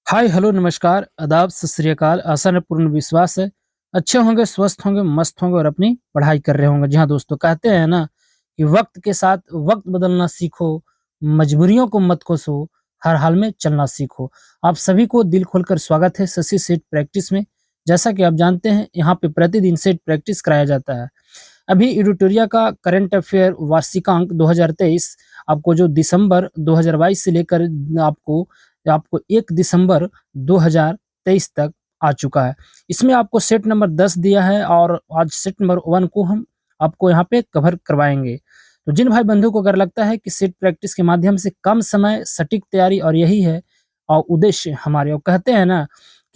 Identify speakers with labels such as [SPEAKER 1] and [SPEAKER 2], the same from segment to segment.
[SPEAKER 1] Hi hello नमस्कार आदाब सत श्री अकाल। आशा है पूर्ण विश्वास है अच्छे होंगे, स्वस्थ होंगे, मस्त होंगे और अपनी पढ़ाई कर रहे होंगे। जी हाँ दोस्तों, कहते हैं ना कि वक्त के साथ वक्त बदलना सीखो, मजबूरियों को मत कोसो, हर हाल में चलना सीखो। आप सभी को दिल खोलकर स्वागत है शशि सेठ प्रैक्टिस में। जैसा कि आप जानते हैं, यहाँ पे प्रतिदिन सेठ प्रैक्टिस कराया जाता है। अभी एडिटोरिया का करंट अफेयर वार्षिकांक 2023 आपको जो दिसंबर 2022 से लेकर आपको आपको 1 दिसंबर 2023 तक आ चुका है। इसमें आपको सेट नंबर 10 दिया है और आज सेट नंबर 1 को हम आपको यहाँ पे कवर करवाएँगे। तो जिन भाई बंधु को अगर लगता है कि सेट प्रैक्टिस के माध्यम से कम समय, सटीक तैयारी और यही है उद्देश्य हमारे, और कहते हैं ना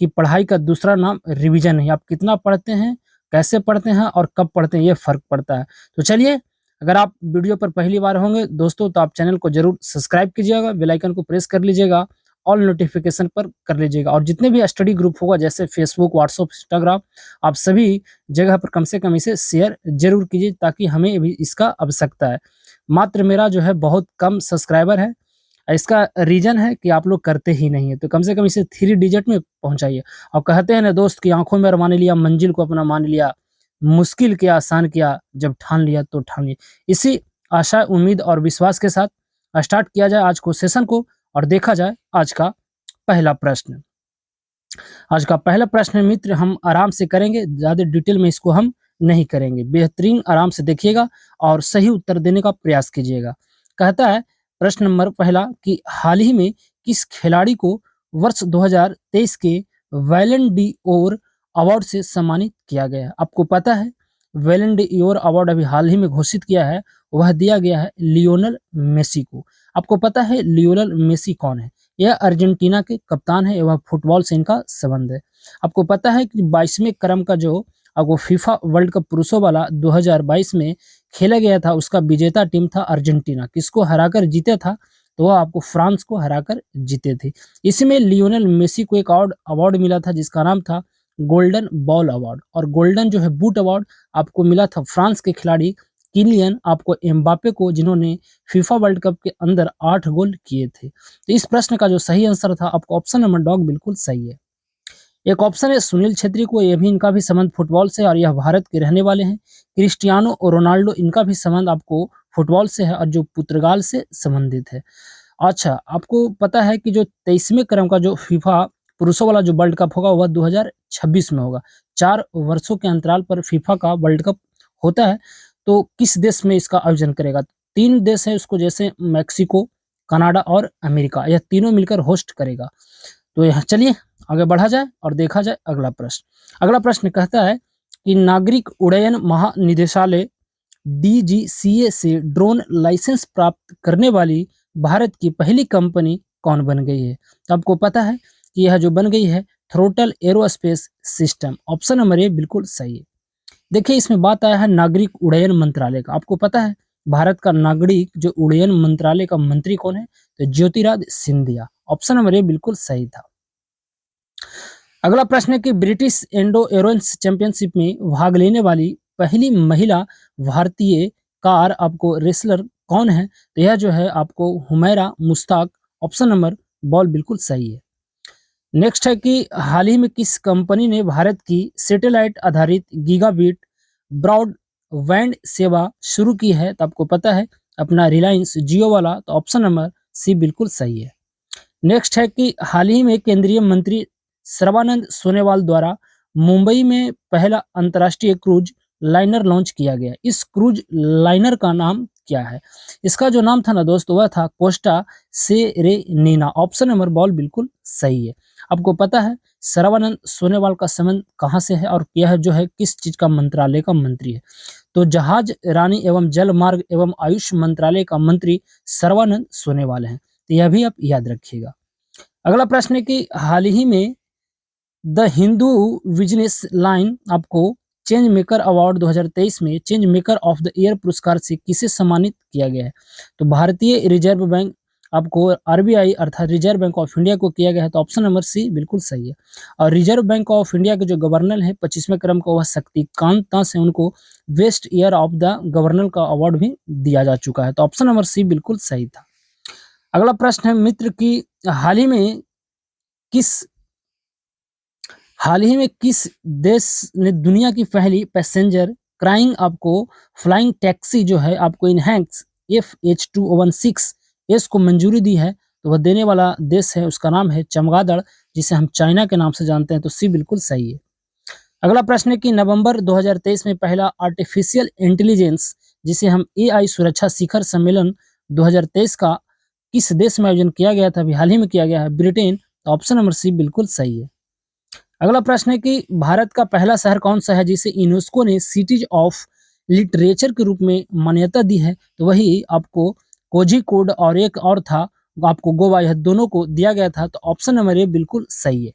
[SPEAKER 1] कि पढ़ाई का दूसरा नाम रिवीजन है। आप कितना पढ़ते हैं, कैसे पढ़ते हैं और कब पढ़ते हैं, ये फ़र्क पड़ता है। तो चलिए, अगर आप वीडियो पर पहली बार होंगे दोस्तों, तो आप चैनल को ज़रूर सब्सक्राइब कीजिएगा, बेल आइकन को प्रेस कर लीजिएगा, ऑल नोटिफ़िकेशन पर कर लीजिएगा। और जितने भी स्टडी ग्रुप होगा जैसे फ़ेसबुक, व्हाट्सएप, इंस्टाग्राम, आप सभी जगह पर कम से कम इसे शेयर ज़रूर कीजिए, ताकि हमें भी इसका आवश्यकता है। मात्र मेरा जो है बहुत कम सब्सक्राइबर है। इसका रीज़न है कि आप लोग करते ही नहीं हैं, तो कम से कम इसे 3 डिजिट में पहुँचाइए। और कहते हैं ना दोस्त कि आँखों में अरमान लिया, मंजिल को अपना मान लिया, मुश्किल किया आसान किया, जब ठान लिया तो ठान लिया। इसी आशा, उम्मीद और विश्वास के साथ स्टार्ट किया जाए आज को सेशन को और देखा जाए आज का पहला प्रश्न। आज का पहला प्रश्न मित्र हम आराम से करेंगे, ज़्यादा डिटेल में इसको हम नहीं करेंगे। बेहतरीन आराम से देखिएगा और सही उत्तर देने का प्रयास कीजिएगा। कहता है प्रश्न नंबर पहला कि हाल ही में किस खिलाड़ी को वर्ष 2023 के बैलन डी ओर अवार्ड से सम्मानित किया गया है? आपको पता है बैलन डी ओर अवार्ड अभी हाल ही में घोषित किया है, वह दिया गया है लियोनेल मेसी को। आपको पता है लियोनेल मेसी कौन है? यह अर्जेंटीना के कप्तान है एवं फुटबॉल से इनका संबंध है। आपको पता है कि 22वें क्रम का जो आपको फीफा वर्ल्ड कप पुरुषों वाला 2022 में खेला गया था, उसका विजेता टीम था अर्जेंटीना। किसको हराकर जीता था? तो वह आपको फ्रांस को हराकर जीते थे। इसमें लियोनेल मेसी को एक और अवार्ड मिला था जिसका नाम था गोल्डन बॉल अवार्ड, और गोल्डन जो है बूट अवार्ड आपको मिला था फ्रांस के खिलाड़ी किलियन आपको एम्बापे को, जिन्होंने फीफा वर्ल्ड कप के अंदर 8 गोल किए थे। तो इस प्रश्न का जो सही आंसर था आपको ऑप्शन नंबर डॉग बिल्कुल सही है। एक ऑप्शन है सुनील छेत्री को, ये भी इनका भी संबंध फुटबॉल से और यह भारत के रहने वाले हैं। क्रिस्टियानो और रोनाल्डो, इनका भी संबंध आपको फुटबॉल से है और जो पुर्तगाल से संबंधित है। अच्छा, आपको पता है कि जो 23वें क्रम का जो फीफा पुरुषों वाला जो वर्ल्ड कप होगा वह 2026 में होगा। 4 वर्षों के अंतराल पर फीफा का वर्ल्ड कप होता है। तो किस देश में इसका आयोजन करेगा? 3 देश है उसको, जैसे मेक्सिको, कनाडा और अमेरिका, यह तीनों मिलकर होस्ट करेगा। तो यहाँ चलिए आगे बढ़ा जाए और देखा जाए अगला प्रश्न। अगला प्रश्न कहता है कि नागरिक उड्डयन महानिदेशालय डीजीसीए से ड्रोन लाइसेंस प्राप्त करने वाली भारत की पहली कंपनी कौन बन गई है? तो आपको पता है कि यह जो बन गई है throttle aerospace system. Option number A बिल्कुल सही है। देखिए, इसमें बात आया है नागरिक उड्डयन मंत्रालय का। आपको पता है भारत का नागरिक जो उड्डयन मंत्रालय का मंत्री कौन है? तो Jyotiraditya Scindia. Option number A बिल्कुल सही था। अगला प्रश्न है कि ब्रिटिश इंडो एरोन्स चैंपियनशिप में भाग लेने वाली पहली महिला भारतीय कार आपको रेसलर कौन है? तो यह जो है आपको Humaira Mushtaq. Option number ball बिल्कुल सही है। नेक्स्ट है कि हाल ही में किस कंपनी ने भारत की सैटेलाइट आधारित गीगाबिट ब्रॉडबैंड सेवा शुरू की है? तो आपको पता है अपना रिलायंस जियो वाला। तो ऑप्शन नंबर सी बिल्कुल सही है। नेक्स्ट है कि हाल ही में केंद्रीय मंत्री सर्बानंद सोनोवाल द्वारा मुंबई में पहला अंतर्राष्ट्रीय क्रूज लाइनर लॉन्च किया गया। इस क्रूज लाइनर का नाम क्या है? इसका जो नाम था ना दोस्तों, वह था कोस्टा सेरेनिना। ऑप्शन नंबर बॉल बिल्कुल सही है। आपको पता है सर्बानंद सोनोवाल का संबंध कहाँ से है और यह जो है किस चीज का मंत्रालय का मंत्री है? तो जहाज रानी एवं जल मार्ग एवं आयुष मंत्रालय का मंत्री सर्बानंद सोनोवाल हैं। तो यह भी आप याद रखिएगा। अगला प्रश्न है कि हाल ही में द हिंदू बिजनेस लाइन आपको चेंज मेकर अवार्ड 2023 में change maker of the year पुरस्कार से किसे सम्मानित किया गया है? तो भारतीय रिजर्व बैंक आपको आरबीआई अर्थात रिजर्व बैंक ऑफ इंडिया को किया गया है। तो ऑप्शन नंबर सी बिल्कुल सही है। और रिजर्व बैंक ऑफ इंडिया के जो गवर्नर है 25वें क्रम का, वह शक्तिकांत दास है। उनको best year of the governor का अवार्ड भी दिया जा चुका है। तो ऑप्शन नंबर सी बिल्कुल सही था। अगला प्रश्न है मित्र की हाल ही में किस हाल ही में किस देश ने दुनिया की पहली पैसेंजर क्राइंग आपको फ्लाइंग टैक्सी जो है आपको इनहैंक्स FH216 एस को मंजूरी दी है? तो वह देने वाला देश है, उसका नाम है चमगादड़, जिसे हम चाइना के नाम से जानते हैं। तो सी बिल्कुल सही है। अगला प्रश्न है कि नवंबर 2023 में पहला आर्टिफिशियल इंटेलिजेंस जिसे हम AI सुरक्षा शिखर सम्मेलन 2023 का किस देश में आयोजन किया गया था? अभी हाल ही में किया गया है, ब्रिटेन। तो ऑप्शन नंबर सी बिल्कुल सही है। अगला प्रश्न है कि भारत का पहला शहर कौन सा है जिसे यूनेस्को ने सिटीज ऑफ लिटरेचर के रूप में मान्यता दी है? तो वही आपको कोझिकोड और एक और था आपको गोवा, यह दोनों को दिया गया था। तो ऑप्शन नंबर ए बिल्कुल सही है।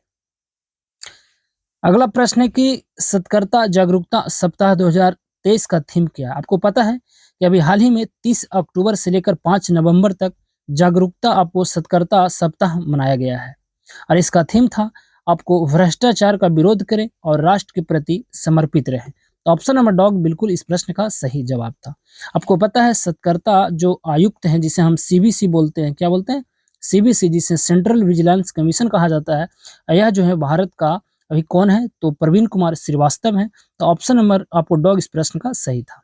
[SPEAKER 1] अगला प्रश्न है कि सतर्कता जागरूकता सप्ताह 2023 का थीम क्या है? आपको पता है कि अभी हाल ही में 30 अक्टूबर से लेकर 5 नवंबर तक जागरूकता आपको सतर्कता सप्ताह मनाया गया है और इसका थीम था आपको भ्रष्टाचार का विरोध करें और राष्ट्र के प्रति समर्पित रहें। तो ऑप्शन नंबर डॉग बिल्कुल इस प्रश्न का सही जवाब था। आपको पता है सतर्कता जो आयुक्त हैं जिसे हम CBC बोलते हैं, क्या बोलते हैं? CBC, जिसे सेंट्रल विजिलेंस कमीशन कहा जाता है, यह जो है भारत का अभी कौन है? तो प्रवीण कुमार श्रीवास्तव हैं। तो ऑप्शन नंबर आपको डॉग इस प्रश्न का सही था।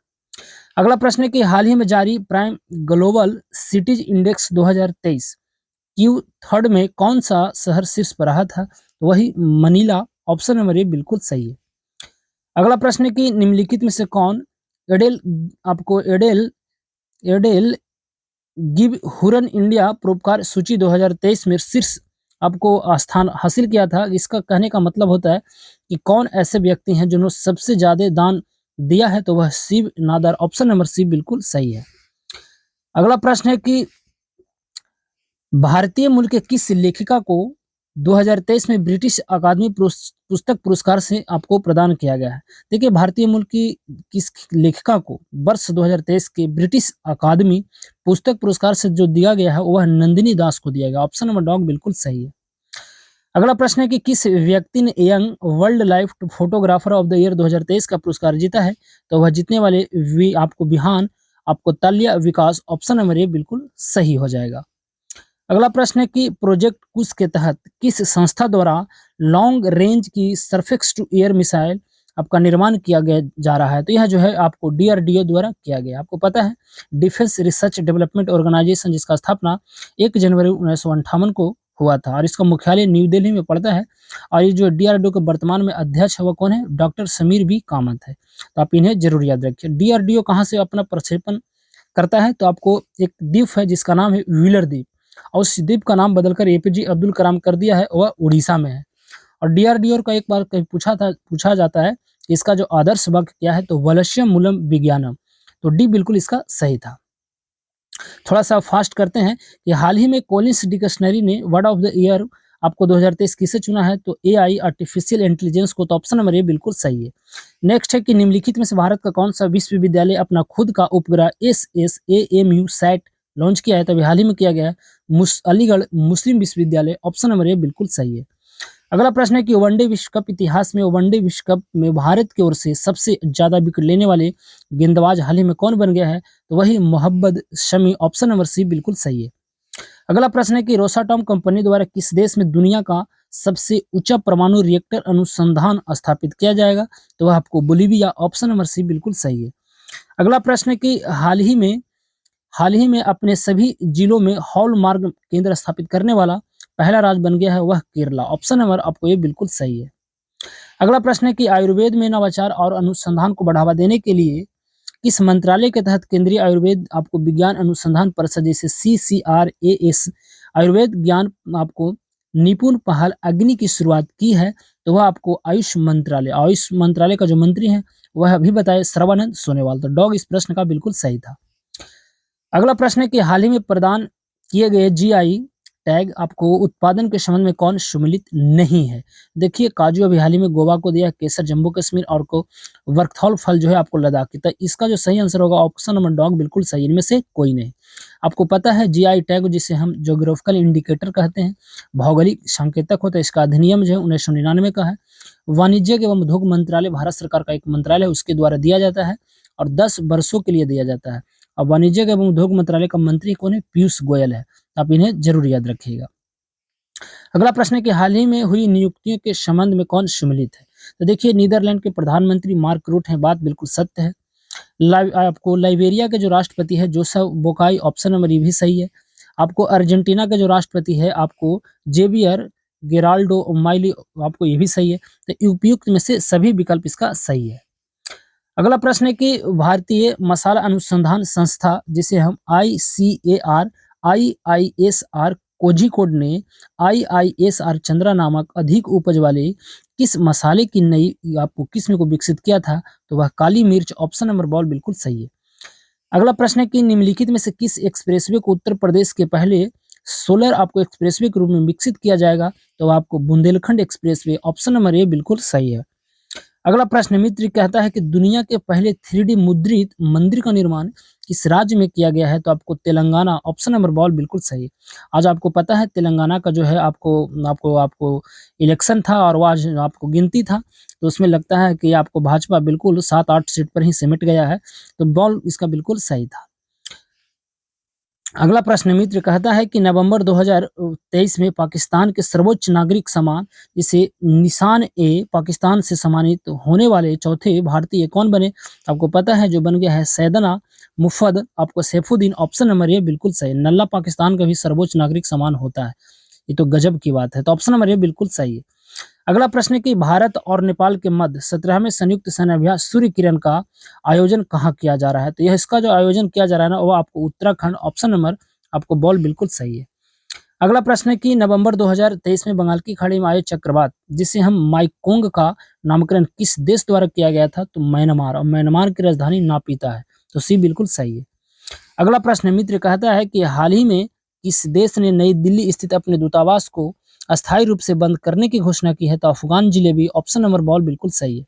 [SPEAKER 1] अगला प्रश्न है कि हाल ही में जारी prime global cities index 2023 Q3 में कौन सा शहर शीर्ष पर रहा था? तो वही मनीला। ऑप्शन नंबर ए बिल्कुल सही है। अगला प्रश्न है कि निम्नलिखित में से कौन एडेल आपको एडेल एडेल गिव हुरन इंडिया परोपकार सूची 2023 में शीर्ष आपको स्थान हासिल किया था? इसका कहने का मतलब होता है कि कौन ऐसे व्यक्ति हैं जिन्होंने सबसे ज्यादा दान दिया है? तो वह Shiv Nadar. Option number C बिल्कुल सही है। अगला प्रश्न है कि भारतीय मूल के किस लेखिका को 2023 में ब्रिटिश अकादमी पुस्तक पुरस्कार से आपको प्रदान किया गया है? देखिए, भारतीय मूल की किस लेखिका को वर्ष 2023 के ब्रिटिश अकादमी पुस्तक पुरस्कार से जो दिया गया है वह नंदिनी दास को दिया गया। ऑप्शन नंबर डॉग बिल्कुल सही है। अगला प्रश्न है कि किस व्यक्ति ने young world life photographer of the year 2023 का पुरस्कार जीता है? तो वह जीतने वाले आपको बिहान आपको ताल्या विकास। ऑप्शन नंबर ए बिल्कुल सही हो जाएगा। अगला प्रश्न है कि प्रोजेक्ट कुश के तहत किस संस्था द्वारा लॉन्ग रेंज की सरफेस टू एयर मिसाइल आपका निर्माण किया गया जा रहा है? तो यह जो है आपको DRDO द्वारा किया गया। आपको पता है डिफेंस रिसर्च डेवलपमेंट ऑर्गेनाइजेशन, जिसका स्थापना 1 जनवरी 1958 को हुआ था और इसका मुख्यालय न्यू दिल्ली में पड़ता है। और ये जो DRDO के वर्तमान में अध्यक्ष है वह कौन है? डॉक्टर समीर बी कामत है। तो आप इन्हें जरूर याद रखिए। DRDO कहाँ से अपना प्रक्षेपण करता है? तो आपको एक द्वीप है जिसका नाम है व्हीलर द्वीप, और उस द्वीप का नाम बदलकर APJ अब्दुल कलाम कर दिया है, वह उड़ीसा में है। और DRDO का एक बार कहीं पूछा जाता है कि इसका जो आदर्श वाक्य क्या है? तो वलस्यम मूलम विज्ञानम। तो डी बिल्कुल इसका सही था। थोड़ा सा फास्ट करते हैं कि हाल ही में कॉलिंस डिक्शनरी ने वर्ड ऑफ द ईयर आपको 2023 किसे चुना है? तो AI आर्टिफिशियल इंटेलिजेंस को। तो ऑप्शन नंबर ए बिल्कुल सही है। नेक्स्ट है कि निम्नलिखित में से भारत का कौन सा विश्वविद्यालय अपना खुद का उपग्रह SSAMU सैट लॉन्च किया है? तभी हाल ही में किया गया है अलीगढ़ मुस्लिम विश्वविद्यालय। ऑप्शन नंबर ए बिल्कुल सही है। अगला प्रश्न है कि वनडे विश्व कप इतिहास में वनडे विश्व कप में भारत की ओर से सबसे ज्यादा विकेट लेने वाले गेंदबाज हाल ही में कौन बन गया है? तो वही Mohammed Shami. Option number C बिल्कुल सही है। अगला प्रश्न है कि रोसाटॉम कंपनी द्वारा किस देश में दुनिया का सबसे ऊंचा परमाणु रिएक्टर अनुसंधान स्थापित किया जाएगा? तो वह आपको बोलीविया। ऑप्शन नंबर सी बिल्कुल सही है। अगला प्रश्न है कि हाल ही में अपने सभी जिलों में हॉलमार्क केंद्र स्थापित करने वाला पहला राज्य बन गया है, वह केरला। ऑप्शन नंबर आपको ये बिल्कुल सही है। अगला प्रश्न है कि आयुर्वेद में नवाचार और अनुसंधान को बढ़ावा देने के लिए किस मंत्रालय के तहत केंद्रीय आयुर्वेद आपको विज्ञान अनुसंधान परिषद जैसे CCRAS आयुर्वेद ज्ञान आपको निपुण पहल अग्नि की शुरुआत की है? तो वह आपको आयुष मंत्रालय का जो मंत्री है वह अभी बताए सर्बानंद सोनोवाल। तो डॉग इस प्रश्न का बिल्कुल सही था। अगला प्रश्न है कि हाल ही में प्रदान किए गए GI टैग आपको उत्पादन के संबंध में कौन सम्मिलित नहीं है? देखिए, काजू अभी हाल ही में गोवा को दिया, केसर जम्मू कश्मीर, और को वर्कथॉल फल जो है आपको लद्दाख की। तो इसका जो सही आंसर होगा ऑप्शन नंबर डॉग बिल्कुल सही, इनमें से कोई नहीं। आपको पता है GI टैग जिसे हम जोग्राफिकल इंडिकेटर कहते हैं, भौगोलिक संकेतक होता है, इसका अधिनियम जो है 1999 का है। वाणिज्य एवं उद्योग मंत्रालय भारत सरकार का एक मंत्रालय है, उसके द्वारा दिया जाता है और 10 वर्षों के लिए दिया जाता है। अब वाणिज्य एवं उद्योग मंत्रालय का मंत्री कौन है? पीयूष गोयल है। आप इन्हें जरूर याद रखिएगा। अगला प्रश्न है कि हाल ही में हुई नियुक्तियों के संबंध में कौन सम्मिलित है? तो देखिए, नीदरलैंड के प्रधानमंत्री मार्क रूट हैं, बात बिल्कुल सत्य है। आपको लाइबेरिया के जो राष्ट्रपति है जोसेफ बोकाई, ऑप्शन नंबर ये भी सही है। आपको अर्जेंटीना के जो राष्ट्रपति है आपको जेवियर गेराल्डो माइली, आपको ये भी सही है। तो उपयुक्त में से सभी विकल्प इसका सही है। अगला प्रश्न है कि भारतीय मसाला अनुसंधान संस्था जिसे हम ICAR, IISR कोझिकोड ने IISR चंद्रा नामक अधिक उपज वाले किस मसाले की नई आपको किस्म को विकसित किया था? तो वह काली मिर्च, ऑप्शन नंबर बॉल बिल्कुल सही है। अगला प्रश्न है कि निम्नलिखित में से किस एक्सप्रेसवे को उत्तर प्रदेश के पहले सोलर आपको एक्सप्रेसवे के रूप में विकसित किया जाएगा? तो आपको Bundelkhand expressway, option number A बिल्कुल सही है। अगला प्रश्न मित्र कहता है कि दुनिया के पहले 3D मुद्रित मंदिर का निर्माण किस राज्य में किया गया है? तो आपको तेलंगाना, ऑप्शन नंबर बॉल बिल्कुल सही है। आज आपको पता है तेलंगाना का जो है आपको आपको आपको इलेक्शन था और वो आज आपको गिनती था, तो उसमें लगता है कि आपको भाजपा बिल्कुल 7-8 सीट पर ही सिमट गया है, तो बॉल इसका बिल्कुल सही था। अगला प्रश्न मित्र कहता है कि नवंबर 2023 में पाकिस्तान के सर्वोच्च नागरिक सम्मान जिसे निशान-ए पाकिस्तान से सम्मानित होने वाले चौथे भारतीय कौन बने? आपको पता है जो बन गया है सैयदना मुफद्दल आपको सैफुद्दीन, ऑप्शन नंबर ए बिल्कुल सही। नल्ला पाकिस्तान का भी सर्वोच्च नागरिक सम्मान होता है। ये तो गजब की बात है। तो ऑप्शन नंबर ए बिल्कुल सही है। अगला प्रश्न है कि भारत और नेपाल के मध्य 17वें संयुक्त सैन्य अभ्यास सूर्य किरण का आयोजन कहाँ किया जा रहा है? तो यह इसका जो आयोजन किया जा रहा है ना वो आपको उत्तराखंड, ऑप्शन नंबर आपको बॉल बिल्कुल सही है। अगला प्रश्न है कि नवंबर 2023 में बंगाल की खाड़ी में आए चक्रवात जिसे हम माइकोंग का नामकरण किस देश द्वारा किया गया था? तो म्यांमार, और म्यांमार की राजधानी नापीता है, तो सी बिल्कुल सही है। अगला प्रश्न मित्र कहता है कि हाल ही में किस देश ने नई दिल्ली स्थित अपने दूतावास को अस्थायी रूप से बंद करने की घोषणा की है? तो Afghan jalebi, option number ball बिल्कुल सही है।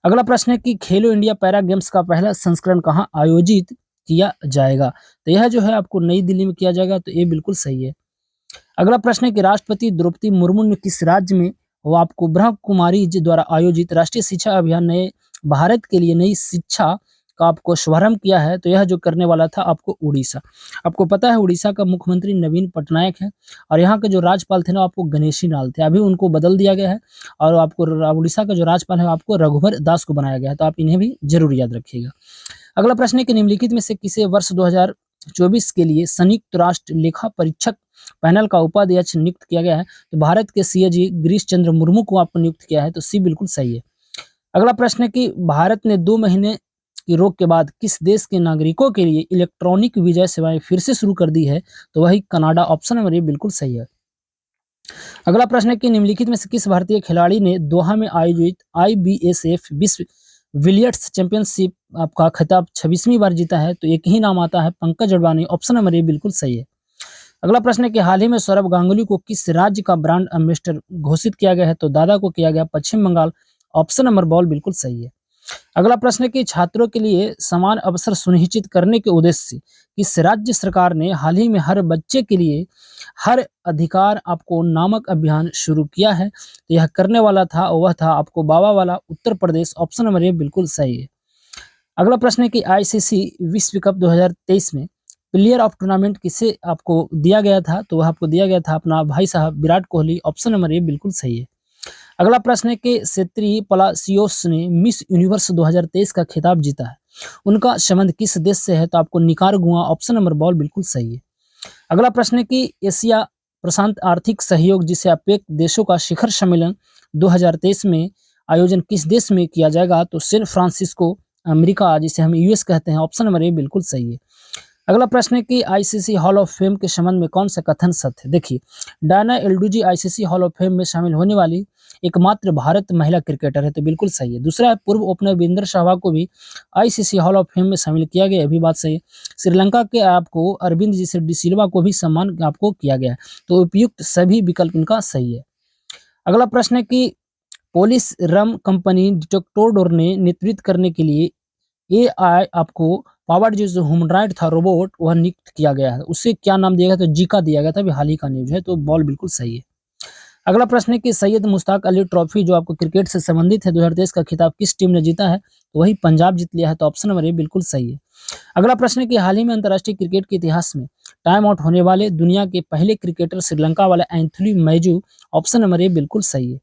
[SPEAKER 1] अगला प्रश्न है कि खेलो इंडिया पैरा गेम्स का पहला संस्करण कहाँ आयोजित किया जाएगा? तो यह जो है आपको नई दिल्ली में किया जाएगा, तो ये बिल्कुल सही है। अगला प्रश्न है कि राष्ट्रपति द्रौपदी मुर्मू ने किस राज्य में वो आपको ब्रह्म कुमारी जी द्वारा आयोजित राष्ट्रीय शिक्षा अभियान नए भारत के लिए नई शिक्षा का आपको शुभारंभ किया है? तो यह जो करने वाला था आपको उड़ीसा। आपको पता है उड़ीसा का मुख्यमंत्री नवीन पटनायक है और यहाँ के जो राज्यपाल थे ना आपको गणेशी लाल थे, अभी उनको बदल दिया गया है और आपको उड़ीसा का जो राज्यपाल है आपको रघुवर दास को बनाया गया है, तो आप इन्हें भी जरूर याद रखिएगा। अगला प्रश्न है कि निम्नलिखित में से किसे वर्ष 2024 के लिए संयुक्त राष्ट्र लेखा परीक्षक पैनल का उपाध्यक्ष नियुक्त किया गया है? तो भारत के CAG गिरीश चंद्र मुर्मू को आपको नियुक्त किया है, तो सी बिल्कुल सही है। अगला प्रश्न है कि भारत ने 2 महीने की रोक के बाद किस देश के नागरिकों के लिए इलेक्ट्रॉनिक वीजा सेवाएं फिर से शुरू कर दी है? तो वही कनाडा, ऑप्शन नंबर ए बिल्कुल सही है। अगला प्रश्न है कि निम्नलिखित में से किस भारतीय खिलाड़ी ने दोहा में आयोजित IBSF विश्व बिलियर्ड्स चैंपियनशिप आपका खिताब 26वीं बार जीता है? तो एक ही नाम आता है Pankaj Advani, option number A बिल्कुल सही है। अगला प्रश्न है कि हाल ही में सौरभ गांगुली को किस राज्य का ब्रांड एम्बेसडर घोषित किया गया है? तो दादा को किया गया पश्चिम बंगाल, ऑप्शन नंबर बॉल बिल्कुल सही है। अगला प्रश्न है कि छात्रों के लिए समान अवसर सुनिश्चित करने के उद्देश्य से किस राज्य सरकार ने हाल ही में हर बच्चे के लिए हर अधिकार आपको नामक अभियान शुरू किया है? तो यह करने वाला था वह था आपको बाबा वाला Uttar Pradesh, option number A बिल्कुल सही है। अगला प्रश्न है कि ICC विश्व कप 2023 में प्लेयर ऑफ टूर्नामेंट किसे आपको दिया गया था? तो वह आपको दिया गया था अपना भाई साहब Virat Kohli, option number A बिल्कुल सही है। अगला प्रश्न है कि सेत्री पलासियोस ने मिस यूनिवर्स 2023 का खिताब जीता है, उनका संबंध किस देश से है? तो आपको निकारागुआ, ऑप्शन नंबर बॉल बिल्कुल सही है। अगला प्रश्न है कि एशिया प्रशांत आर्थिक सहयोग जिसे अपेक देशों का शिखर सम्मेलन 2023 में आयोजन किस देश में किया जाएगा? तो सैन फ्रांसिस्को, अमेरिका, जिसे हम US कहते हैं, ऑप्शन नंबर ए बिल्कुल सही है। अगला प्रश्न है कि ICC हॉल ऑफ फेम के संबंध में कौन सा कथन सत्य है? देखिए, डायना एल्डूजी ICC हॉल ऑफ फेम में शामिल होने वाली एकमात्र भारत महिला क्रिकेटर है, तो बिल्कुल सही है। दूसरा है पूर्व ओपनर वीरेंद्र सहवाग को भी ICC हॉल ऑफ फेम में शामिल किया गया, भी बात सही है। श्रीलंका के आपको अरविंद जी से डिसिल्वा को भी सम्मान आपको किया गया है, तो उपयुक्त सभी विकल्प इनका सही है। अगला प्रश्न है कि पोलिस रम कंपनी डिटेक्टोर ने नेतृत्व करने के लिए AI आपको पावर्ड जो ह्यूमनॉइड था रोबोट वह नियुक्त किया गया है, उसे क्या नाम दिया गया? तो जीका दिया गया था, अभी हाल ही का न्यूज है, तो बॉल बिल्कुल सही है। अगला प्रश्न है कि सैयद मुश्ताक अली ट्रॉफी जो आपको क्रिकेट से संबंधित है 2023 का खिताब किस टीम ने जीता है? तो वही पंजाब जीत लिया है, तो ऑप्शन नंबर ए बिल्कुल सही है। अगला प्रश्न है कि हाल ही में अंतर्राष्ट्रीय क्रिकेट के इतिहास में टाइम आउट होने वाले दुनिया के पहले क्रिकेटर श्रीलंका वाले एंथोनी मैजू, ऑप्शन नंबर ए बिल्कुल सही है।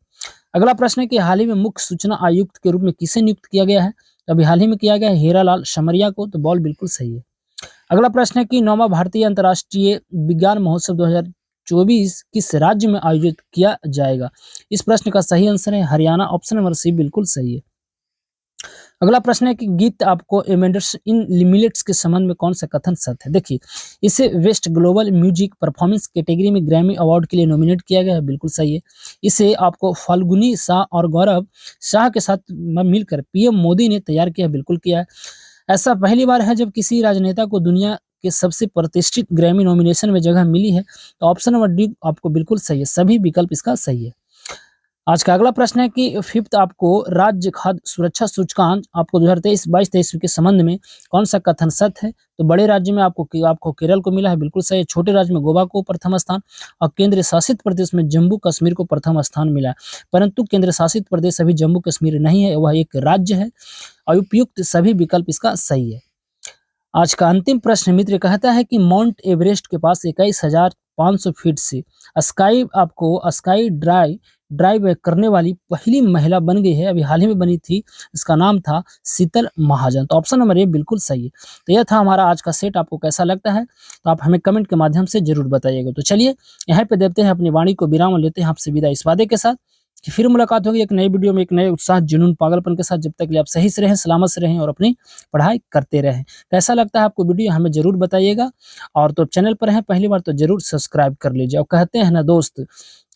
[SPEAKER 1] अगला प्रश्न है कि हाल ही में मुख्य सूचना आयुक्त के रूप में किसे नियुक्त किया गया है? तो अभी हाल ही में किया गया है हीरालाल शमरिया को, तो बॉल बिल्कुल सही है। अगला प्रश्न है कि 9वां भारतीय अंतर्राष्ट्रीय विज्ञान महोत्सव 2024 किस राज्य में आयोजित किया जाएगा? इस प्रश्न का सही आंसर है हरियाणा, ऑप्शन नंबर सी बिल्कुल सही है। अगला प्रश्न है कि गीत आपको एमेंडर्स इन मिलेट्स के संबंध में कौन सा कथन सत्य है? देखिए, इसे best global music performance category में ग्रैमी अवार्ड के लिए नॉमिनेट किया गया है, बिल्कुल सही है। इसे आपको फाल्गुनी शाह और गौरव शाह के साथ मिलकर पीएम मोदी ने तैयार किया, बिल्कुल किया है। ऐसा पहली बार है जब किसी राजनेता को दुनिया के सबसे प्रतिष्ठित ग्रैमी नॉमिनेशन में जगह मिली है, तो ऑप्शन नंबर डी आपको बिल्कुल सही है, सभी विकल्प इसका सही है। आज का अगला प्रश्न है कि फिफ्थ आपको राज्य खाद्य सुरक्षा सूचकांक आपको 2023-22 के संबंध में कौन सा कथन सत्य है? तो बड़े राज्य में आपको केरल को मिला है, बिल्कुल सही है। छोटे राज्य में गोवा को प्रथम स्थान और केंद्र शासित प्रदेश में जम्मू कश्मीर को प्रथम स्थान मिला है। परंतु केंद्र शासित प्रदेश अभी जम्मू कश्मीर नहीं है, वह एक राज्य है। उपयुक्त सभी विकल्प इसका सही है। आज का अंतिम प्रश्न मित्र कहता है कि माउंट एवरेस्ट के पास 21,500 फीट से स्काई ड्राइव करने वाली पहली महिला बन गई है, अभी हाल ही में बनी थी। इसका नाम था शीतल महाजन, तो ऑप्शन नंबर ए बिल्कुल सही है। तो यह था हमारा आज का सेट, आपको कैसा लगता है तो आप हमें कमेंट के माध्यम से जरूर बताइएगा। तो चलिए यहाँ पे देते हैं अपनी वाणी को विराम और लेते हैं आपसे विदा इस वादे के साथ कि फिर मुलाकात होगी एक नई वीडियो में एक नए उत्साह, जुनून, पागलपन के साथ। जब तक के लिए आप सही से रहें, सलामत से रहें और अपनी पढ़ाई करते रहें। कैसा लगता है आपको वीडियो हमें जरूर बताइएगा, और तो चैनल पर हैं पहली बार तो जरूर सब्सक्राइब कर लीजिए। और कहते हैं ना दोस्त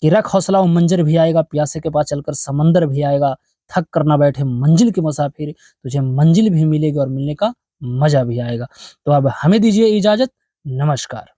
[SPEAKER 1] कि रख हौसला, वो मंजर भी आएगा, प्यासे के पास चलकर समंदर भी आएगा, थक कर ना बैठे मंजिल के मुसाफिर, तुझे मंजिल भी मिलेगी और मिलने का मजा भी आएगा। तो अब हमें दीजिए इजाजत, नमस्कार।